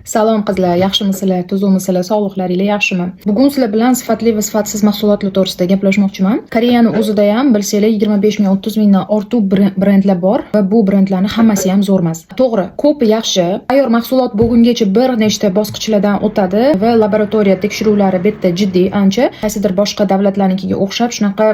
Salom qizlar, yaxshimisizlar, tuzukmisizlar, sog'liqlaringiz yaxshimi? Bugun sizlar bilan sifatli va sifatsiz mahsulotlar to'g'risida gaplashmoqchiman. Koreyani o'zida ham bilsanglar 25 ming 30 mingdan ortiq brendlar bor va bu brendlarning hammasi ham zo'r emas. To'g'ri, ko'pi yaxshi. Tayyor mahsulot bo'lgungacha bir nechta bosqichlardan o'tadi va laboratoriya tekshiruvlari bu yerda jiddiy ancha. Qaysidir boshqa davlatlarnikiga o'xshab shunaqa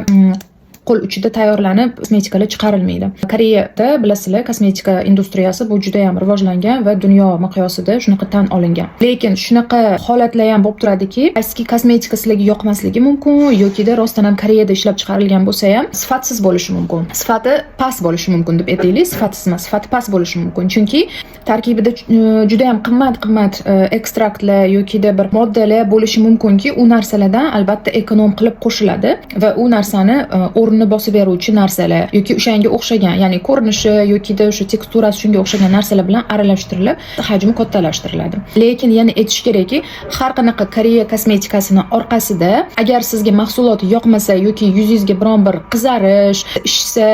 qo'l uchida tayyorlanib kosmetikalar chiqarilmaydi. Koreyada bilasizlar, kosmetika industriyasi bu juda ham rivojlangan va dunyo miqyosida shunaqa tan olingan. Lekin shunaqa holatlar ham bo'lib turadiki, qaysi kosmetika sizlarga yoqmasligi mumkin yoki-da rostdan ham Koreyada ishlab chiqarilgan bo'lsa ham sifatsiz bo'lishi mumkin. Sifati past bo'lishi mumkin deb aytaylik, sifatsiz emas, sifati past bo'lishi mumkin. Chunki tarkibida juda ham qimmat ekstraktlar yoki-da bir moddalar bo'lishi mumkinki, u narsalardan albatta ekonom qilib qo'shiladi va u narsani o'rnini bosib beruvchi narsalar yoki o'shanga o'xshagan, ya'ni ko'rinishi yoki-da o'sha teksturasi shunga o'xshagan narsalar bilan aralashtirilib, hajmi kattalashtiriladi. Lekin yana aytish kerakki, har qanaqa Koreya kosmetikasining orqasida agar sizga mahsulot yoqmasa yoki yuzingizga biron bir qizarish, ishsa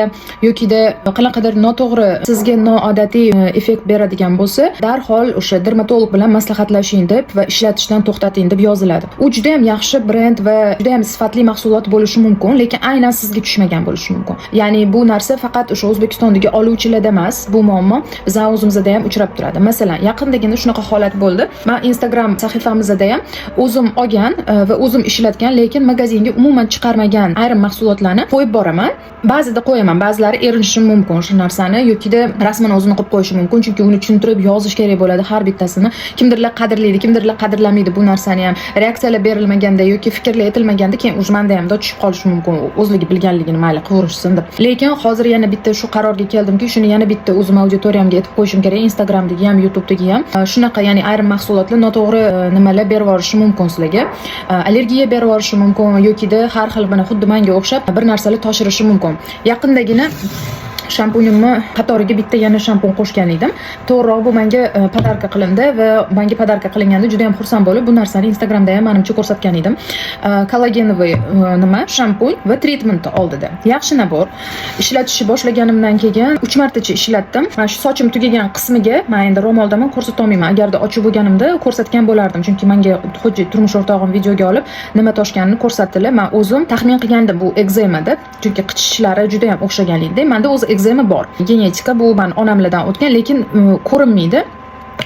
yoki-da qanaqadir noto'g'ri, sizga noodatiy effekt beradigan bo'lsa, darhol o'sha dermatolog bilan maslahatlashing deb va ishlatishdan to'xtating deb yoziladi. U juda ham yaxshi brend va juda ham sifatli mahsulot bo'lishi mumkin, lekin aynan sizga tushmagan bo'lishi mumkin. Ya'ni bu narsa faqat o'sha O'zbekistondagi oluvchilarda emas, bu muammo bizning o'zimizda ham uchrab turadi. Masalan, yaqindagina shunaqa holat bo'ldi. Men Instagram sahifamizda ham o'zim olgan va o'zim ishlatgan, lekin magazinga umuman chiqarmagan ayrim mahsulotlarni qo'yib boraman. Ba'zida qo'yaman, ba'zilari erinishim mumkin o'sha narsani yoki-da rasmini o'zini qilib qo'yishi mumkin, chunki uni tushuntirib yozish kerak bo'ladi har bittasini. Kimdirlar qadrlaydi, kimdirlar qadrlamaydi bu narsani ham. Reaksiyalar berilmaganda yoki fikrlar aytilmaganda keyin ujmanda ham tushib qolishi mumkin. O'zligi bilganligini mayli qilaverishsin deb. Lekin hozir yana bitta shu qarorga keldimki, shuni yana bitta o'zim auditoriyamga aytib qo'yishim kerak. Instagramdagi ham, YouTube'dagi ham shunaqa, ya'ni ayrim mahsulotlar noto'g'ri nimalar berib yuborishi mumkin sizlarga. Allergiya berib yuborishi mumkin yoki-da har xil mana xuddi menga o'xshab bir narsalar toshirishi mumkin. Yaqindagina shampunimni qatoriga bitta yana shampun qo'shgan edim. To'g'riroq bu menga podarka qilindi va menga podarka qilinganda juda ham xursand bo'lib, bu narsani Instagramda ham menimcha ko'rsatgan edim. Kollagenovый nima shampun va treatmentni oldida. Yaxshi nabor. Ishlatishni boshlaganimdan keyin 3 martacha ishlatdim. Mana shu sochim tugagan qismiga men endi ro'moldaman, ko'rsata olmayman. Agarda ochib bo'lganimda ko'rsatgan bo'lardim, chunki menga xuddi turmush o'rtog'im videoga olib nima toshganini ko'rsatdilar. Men o'zim taxmin qilgandim bu ekzema deb, chunki qichishlari juda ham o'xshagan edi. Menda o'zi ekzema bor. Genetika bu men onamlardan o'tgan, lekin ko'rinmaydi.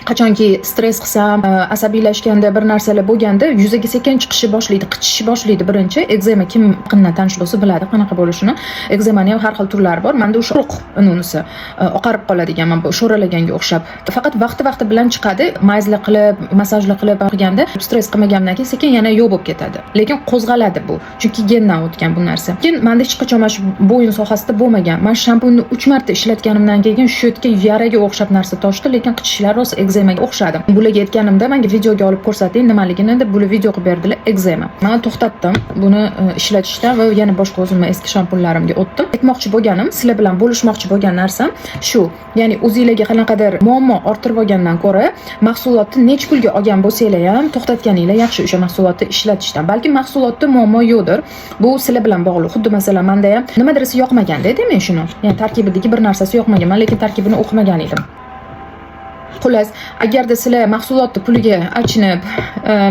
Qachonki stress qilsam, asabiylashganda, bir narsalar bo'lganda yuzaga sekin chiqishi boshlaydi, qichishi boshlaydi birinchi. Ekzema kim yaqindan tanish bo'lsa biladi qanaqa bo'lishini. Ekzemaning ham har xil turlari bor. Menda o'sha quruq unisi oqarib qoladigan, mana bu sho'ralaganga o'xshab. Faqat vaqti bilan chiqadi. Mayzla qilib, masajlar qilib qilganda stress qilmagandan keyin sekin yana yo'q bo'lib ketadi. Lekin qo'zg'aladi bu. Chunki gendan o'tgan bu narsa. Lekin menda hech qachon mana shu bo'yin sohasida bo'lmagan. Men shampunni 3 marta ishlatganimdan keyin shu yerga yaraga o'xshab narsa toshdi, lekin qichishlari rosa ekzemaga o'xshadi. Bularga aytganimda menga videoga olib ko'rsating nimaligini deb bular video qilib berdilar, ekzema. Men to'xtatdim buni ishlatishdan va yana boshqa o'zimning eski shampunlarimga o'tdim. Aytmoqchi bo'lganim, sizlar bilan bo'lishmoqchi bo'lgan narsam shu. Ya'ni o'zingizlarga qanaqadir muammo orttirib olgandan ko'ra, mahsulotni nech pulga olgan bo'lsanglar ham to'xtatganinglar yaxshi o'sha mahsulotni ishlatishdan. Balki mahsulotda muammo yo'qdir. Bu sizlar bilan bog'liq. Xuddi masalan, menda ham nimadirisi yoqmaganda-da men shuni. Ya'ni tarkibidagi bir narsasi yoqmagan, men lekin tarkibini o'qimagan edim. Xullas, agarda sizlar mahsulotni puliga achinib,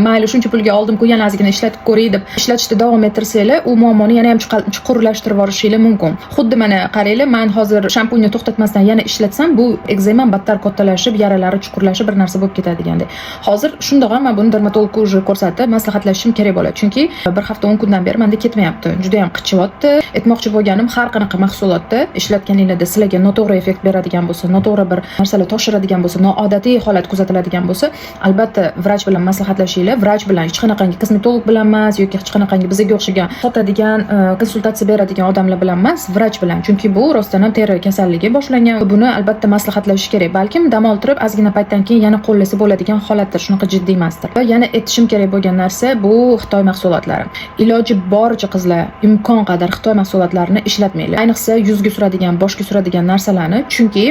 mayli shuncha pulga oldim-ku, yana ozgina ishlatib ko'ray deb ishlatishda davom ettirsanglar, u muammoni yana ham chuqurlashtirib yuborishinglar mumkin. Xuddi mana qaranglar, men hozir shampunni to'xtatmasdan yana ishlatsam, bu ekzema battar kattalashib, yaralari chuqurlashib bir narsa bo'lib ketadiganday. Hozir shundoq ham men buni dermatologga уже ko'rsatib, maslahatlashishim kerak bo'ladi. Chunki bir hafta 10 kundan beri menda ketmayapti. Juda ham qichyapti. Aytmoqchi bo'lganim, har qanaqa mahsulotda ishlatganingizda sizlarga noto'g'ri effekt beradigan bo'lsa, noto'g'ri bir narsalar toshiradigan bo'lsa, odatiy holat kuzatiladigan bo'lsa, albatta vrach bilan maslahatlashinglar. Vrach bilan hech qanaqangi kosmetolog bilan emas yoki hech qanaqangi bizga o'xshagan sotadigan, konsultatsiya beradigan odamlar bilan emas, vrach bilan. Chunki bu rostdan ham teri kasalligi boshlangan. Buni albatta maslahatlashish kerak. Balkim dam oltirib, ozgina paytdan keyin yana qo'llasa bo'ladigan holatdir, shunaqa jiddiy emasdir. Va yana aytishim kerak bo'lgan narsa bu Xitoy mahsulotlari. Iloji boricha qizlar imkon qadar Xitoy mahsulotlarini ishlatmanglar. Ayniqsa yuzga suradigan, boshga suradigan narsalarni, chunki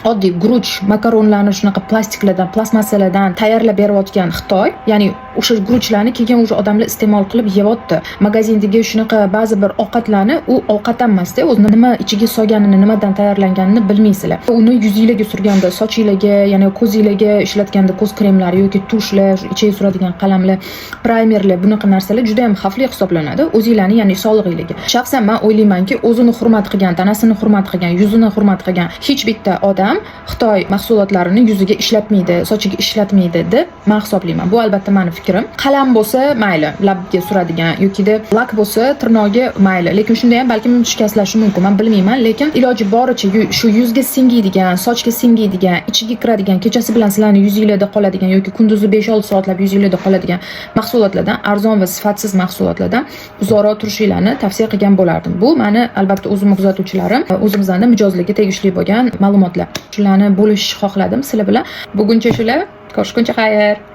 oddiy guruch, makaronlarni shunaqa shunaqa plastiklardan, plastmassalardan tayyorlab berayotgan Xitoy, ya'ni o'sha guruchlarni keyin o'sha odamlar iste'mol qilib yeyapti. Magazindagi shunaqa ba'zi bir ovqatlarni u ovqat emasda, o'zi nima ichiga solganini, nimadan tayyorlanganini bilmaysizlar. Uni yuzingizga surganda, sochingizga, ya'ni ko'zingizga ishlatganda ko'z kremlari yoki tushlar, ichiga suradigan qalamlar, primerlar, bunaqa narsalar juda ham xavfli hisoblanadi o'zingizlarning, ya'ni sog'lig'ingizga. Shaxsan men o'ylaymanki, o'zini hurmat qilgan, tanasini hurmat qilgan, yuzini hurmat qilgan hech bitta odam Xitoy mahsulotlarini yuziga ishlatmaydi, sochiga ishlatmaydi deb men hisoblayman. Bu albatta mening fikrim. Qalam bo'lsa, mayli, labga suradigan yokida lak bo'lsa, tirnoqga mayli. Lekin shunda ham balkim shikastlashi mumkin, men bilmayman, lekin iloji boricha shu yuzga singiydigan, sochga singiydigan, ichiga kiradigan, kechasi bilan sizlarning yuzingizda qoladigan yoki kunduzi 5-6 soatlab yuzingizda qoladigan mahsulotlardan, arzon va sifatsiz mahsulotlardan uzoqroq turishinglarni tavsiya qilgan bo'lardim. Bu meni albatta o'zimni kuzatuvchilarim, o'zimizdan mijozlarga tegishli bo'lgan ma'lumotlar. Shularni bo'lish xohladim sizlar bilan. Buguncha shular. Ko'rishguncha xayr.